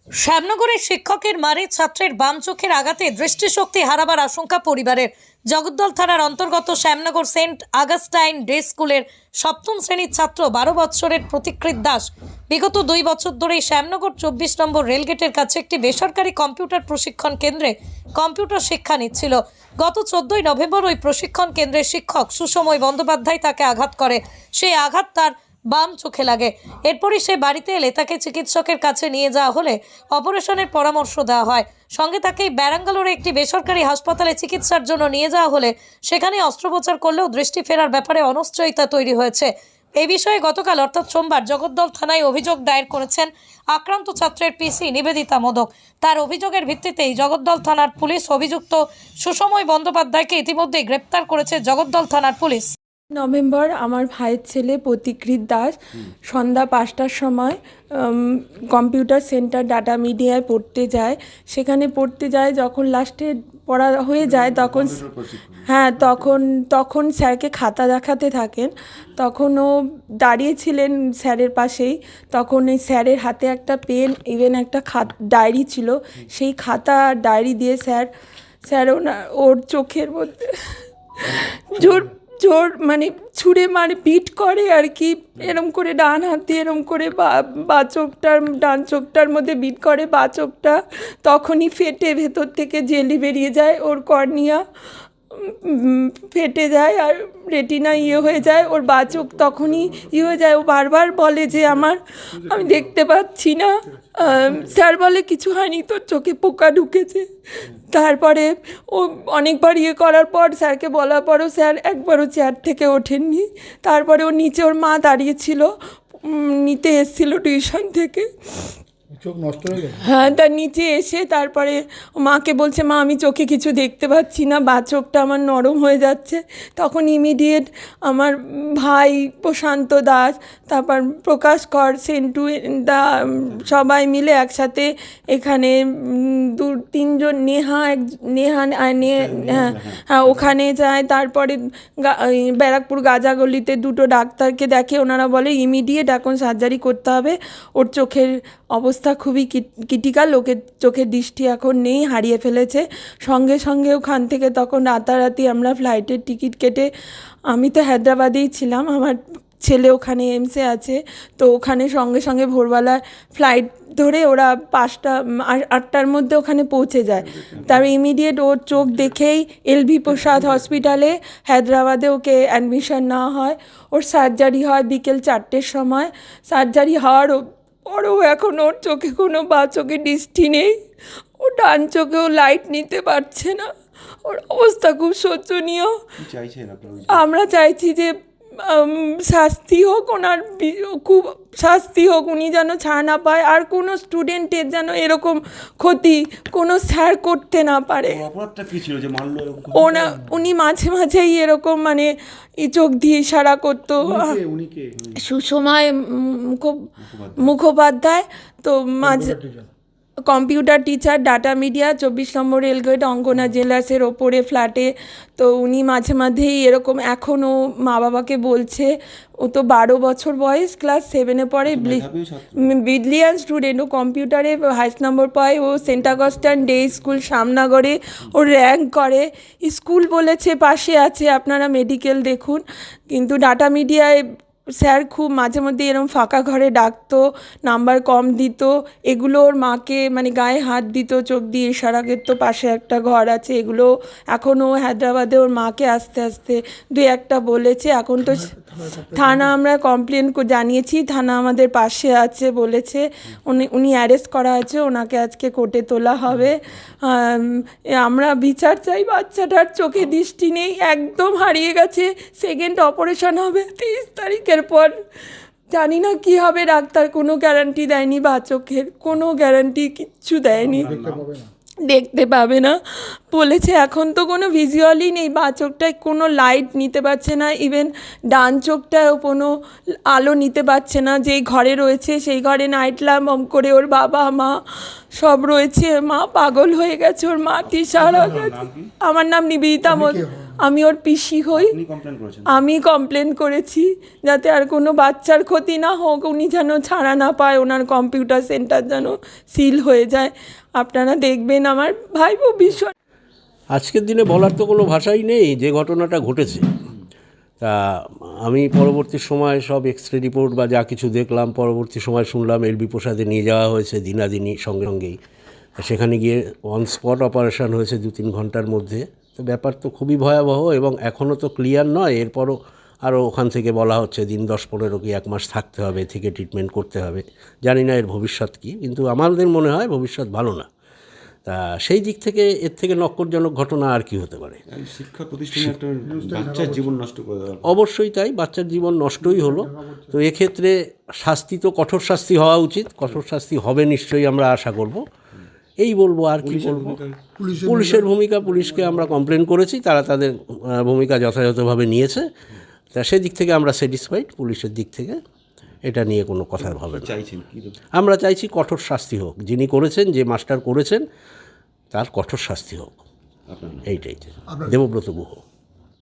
শ্যামনগরের শিক্ষকের মারে ছাত্রের বাম চোখের আঘাতে দৃষ্টিশক্তি হারাবার আশঙ্কা পরিবারের। জগদ্দল থানার অন্তর্গত শ্যামনগর সেন্ট আগাস্টাইন ডে স্কুলের সপ্তম শ্রেণীর ছাত্র 12 বছরের প্রতীকৃত দাস বিগত 2 বছর ধরে শ্যামনগর 24 নম্বর রেলগেটের কাছে একটি বেসরকারি কম্পিউটার প্রশিক্ষণ কেন্দ্রে কম্পিউটার শিক্ষা নিচ্ছিল। গত 14 নভেম্বর ওই প্রশিক্ষণ কেন্দ্রের শিক্ষক সুসময় বন্দ্যোপাধ্যায় তাকে আঘাত করে। সেই আঘাত তার বাম চোখে লাগে। এরপরই সে বাড়িতে এলে তাকে চিকিৎসকের কাছে নিয়ে যাওয়া হলে অপারেশনের পরামর্শ দেওয়া হয়। সঙ্গে তাকে ব্যারাঙ্গালোরে একটি বেসরকারি হাসপাতালে চিকিৎসার জন্য নিয়ে যাওয়া হলে সেখানে অস্ত্রোপচার করলেও দৃষ্টি ফেরার ব্যাপারে অনিশ্চয়তা তৈরি হয়েছে। এই বিষয়ে গতকাল অর্থাৎ সোমবার জগদ্দল থানায় অভিযোগ দায়ের করেছেন আক্রান্ত ছাত্রের পিসি নিবেদিতা মোদক। তার অভিযোগের ভিত্তিতেই জগদ্দল থানার পুলিশ অভিযুক্ত সুসময় বন্দ্যোপাধ্যায়কে ইতিমধ্যেই গ্রেপ্তার করেছে জগদ্দল থানার পুলিশ। নভেম্বর আমার ভাইয়ের ছেলে প্রতীকৃত দাস সন্ধ্যা 5টার সময় কম্পিউটার সেন্টার ডাটা মিডিয়ায় পড়তে যায়। সেখানে পড়তে যায়, যখন লাস্টে পড়া হয়ে যায় তখন তখন স্যারকে খাতা দেখাতে থাকেন। তখন ও দাঁড়িয়েছিলেন স্যারের পাশেই। তখন এই স্যারের হাতে একটা পেন ইভেন একটা ডায়েরি ছিল। সেই খাতা আর ডায়েরি দিয়ে স্যার ওর চোখের মধ্যে জোর মানে ছুঁড়ে বিট করে আর কি, এরম করে ডান হাতে এরম করে ডান চোখটার মধ্যে বিট করে, বা চোখটা তখনই ফেটে ভেতর থেকে জেলি বেরিয়ে যায়, ওর কর্নিয়া ফেটে যায় আর রেটিনা হয়ে যায়, ওর বা চোখ তখনই হয়ে যায়। ও বারবার বলে যে আমি দেখতে পাচ্ছি না। স্যার বলে কিছু হয়নি, তোর চোখে পোকা ঢুকেছে। তারপরে ও অনেকবার করার পর স্যারকে বলার পরও স্যার একবারও চেয়ার থেকে ওঠেননি। তারপরে ওর নিচে ওর মা দাঁড়িয়েছিল, নিতে এসেছিল টিউশন থেকে। চোখ নষ্ট হয়ে গেছে। হ্যাঁ, তার নিচে এসে তারপরে মাকে বলছে, মা আমি চোখে কিছু দেখতে পাচ্ছি না, বা চোখটা আমার নরম হয়ে যাচ্ছে। তখন ইমিডিয়েট আমার ভাই প্রশান্ত দাস, তারপর প্রকাশ কর, সেন্টু দা, সবাই মিলে একসাথে এখানে 2-3 জন হ্যাঁ ওখানে যায়। তারপরে ব্যারাকপুর গাজাগলিতে 2টো ডাক্তারকে দেখে। ওনারা বলে ইমিডিয়েট এখন সার্জারি করতে হবে, ওর চোখের অবস্থা খুবই ক্রিটিক্যাল, ওকে চোখের দৃষ্টি এখন নেই, হারিয়ে ফেলেছে। সঙ্গে সঙ্গে ওখান থেকে তখন রাতারাতি আমরা ফ্লাইটের টিকিট কেটে, আমি তো হায়দ্রাবাদেই ছিলাম, আমার ছেলে ওখানে এমসে আছে, তো ওখানে সঙ্গে সঙ্গে ভোরবেলা ফ্লাইট ধরে ওরা 8টার মধ্যে ওখানে পৌঁছে যায়। তারপর ইমিডিয়েট ওর চোখ দেখেই এলভি প্রসাদ হসপিটালে হায়দ্রাবাদে ওকে অ্যাডমিশন নেওয়া হয়। ওর সার্জারি হয় বিকেল 4টের সময়। সার্জারি হওয়ার ওরও এখন ওর চোখে কোনো বা চোখে দৃষ্টি নেই, ও ডান চোখেও লাইট নিতে পারছে না, ওর অবস্থা খুব শোচনীয়। আমরা চাইছি যে শাস্তি হোক, ওনার খুব শাস্তি হোক, উনি যেন ছাড় না পায়, আর কোনো স্টুডেন্টের যেন এরকম ক্ষতি কোনো স্যার করতে না পারে। উনি মাঝে মাঝেই এরকম চোখ দিয়ে ইশারা করতো। সুসময় মুখোপাধ্যায়, তো মাঝে কম্পিউটার টিচার, ডাটা মিডিয়া, 24 নম্বর রেলগেট, অঙ্গনা জেলাসের ওপরে ফ্ল্যাটে। তো উনি মাঝে মাঝেই এরকম এখনও মা বাবাকে বলছে, ও তো 12 বছর বয়স, ক্লাস 7-এ পড়ে, ব্রিলিয়ান্ট স্টুডেন্ট। ও কম্পিউটারে হাইস্ট নম্বর পায়। ও সেন্ট অগাস্টাইন ডে স্কুল শ্যামনগরে ও র্যাঙ্ক করে। স্কুল বলেছে পাশে আছে, আপনারা মেডিকেল দেখুন। কিন্তু ডাটা মিডিয়ায় স্যার খুব মাঝে মধ্যে এরকম ফাঁকা ঘরে ডাকতো, নাম্বার কম দিত, এগুলো ওর মাকে গায়ে হাত দিত, চোখ দিয়ে ইশারা করতো, পাশে একটা ঘর আছে। এগুলো এখনও হায়দ্রাবাদে ওর মাকে আস্তে আস্তে 2-1টা বলেছে। এখন তো থানা আমরা কমপ্লেন জানিয়েছি, থানা আমাদের পাশে আছে, বলেছে উনি অ্যারেস্ট করা আছে, ওনাকে আজকে কোর্টে তোলা হবে। আমরা বিচার চাই, বাচ্চাটার চোখে দৃষ্টি নেই, একদম হারিয়ে গেছে। সেকেন্ড অপারেশন হবে 30 তারিখের পর, জানি না কি হবে। ডাক্তার কোনো গ্যারান্টি দেয়নি, বা চোখের কোনো গ্যারান্টি কিচ্ছু দেয়নি, দেখতে পাবে না বলেছে। এখন তো কোনো ভিজুয়ালই নেই, বা চোখটায় কোনো লাইট নিতে পারছে না, ইভেন ডান চোখটায়ও কোনো আলো নিতে পারছে না। যেই ঘরে রয়েছে সেই ঘরে নাইট ল্যাম্প অন করে ওর বাবা মা সব রয়েছে। মা পাগল হয়ে গেছে, ওর মা তিসারা। আমার নাম নিবেদিতা মোদক। আমি ওর পিসি হই। আপনি কমপ্লেন করেছেন? আমি কমপ্লেন করেছি যাতে আর কোনো বাচ্চার ক্ষতি না হোক, উনি যেন ছাড়া না পায়, ওনার কম্পিউটার সেন্টার যেন সিল হয়ে যায়। আপনারা দেখবেন, আমার ভাইপো ভীষণ। আজকের দিনে বলার তো কোনো ভাষাই নেই যে ঘটনাটা ঘটেছে। তা আমি পরবর্তী সময় সব এক্সরে রিপোর্ট বা যা কিছু দেখলাম, পরবর্তী সময় শুনলাম এলবি প্রসাদে নিয়ে যাওয়া হয়েছে দিনাদিনী সঙ্গেই। সেখানে গিয়ে অন স্পট অপারেশন হয়েছে 2-3 ঘন্টার মধ্যে। তো ব্যাপার তো খুবই ভয়াবহ এবং এখনও তো ক্লিয়ার নয়। এরপরও আরও ওখান থেকে বলা হচ্ছে দিন 10-15 কি 1 মাস থাকতে হবে, থেকে ট্রিটমেন্ট করতে হবে। জানি না এর ভবিষ্যৎ কী, কিন্তু আমাদের মনে হয় ভবিষ্যৎ ভালো না। তা সেই দিক থেকে এর থেকে নক্করজনক ঘটনা আর কি হতে পারে? শিক্ষা প্রতিষ্ঠানে একটা বাচ্চার জীবন নষ্ট করে দেওয়া। অবশ্যই তাই, বাচ্চার জীবন নষ্টই হলো। তো এক্ষেত্রে শাস্তি তো কঠোর শাস্তি হওয়া উচিত, কঠোর শাস্তি হবে নিশ্চয়ই, আমরা আশা করব। এই বলবো, আর কি বলবো। পুলিশের ভূমিকা, পুলিশকে আমরা কমপ্লেন করেছি, তারা তাদের ভূমিকা যথাযথভাবে নিয়েছে। তা সেদিক থেকে আমরা স্যাটিসফাইড, পুলিশের দিক থেকে এটা নিয়ে কোনো কথা হবে না। চাইছেন কি? আমরা চাইছি কঠোর শাস্তি হোক, যিনি করেছেন, যে মাস্টার করেছেন তার কঠোর শাস্তি হোক, এইটাই। দেবব্রত গুহ।